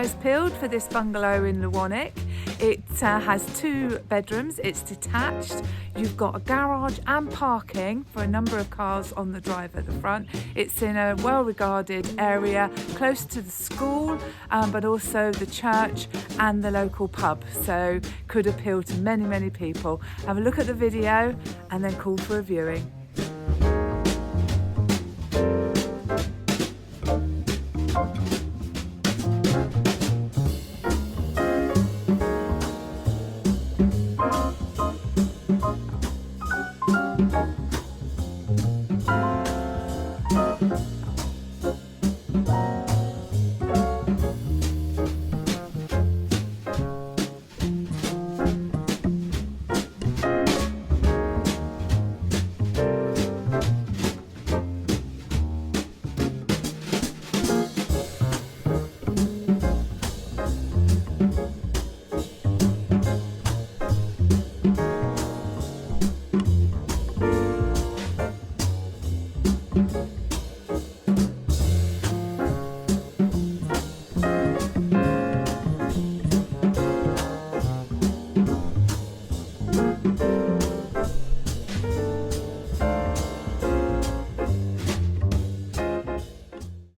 eyes peeled for this bungalow in Lewannick. It has 2 bedrooms, it's detached. You've got a garage and parking for a number of cars on the drive at the front. It's in a well-regarded area, close to the school, but also the church and the local pub, so could appeal to many people. Have a look at the video and then call for a viewing.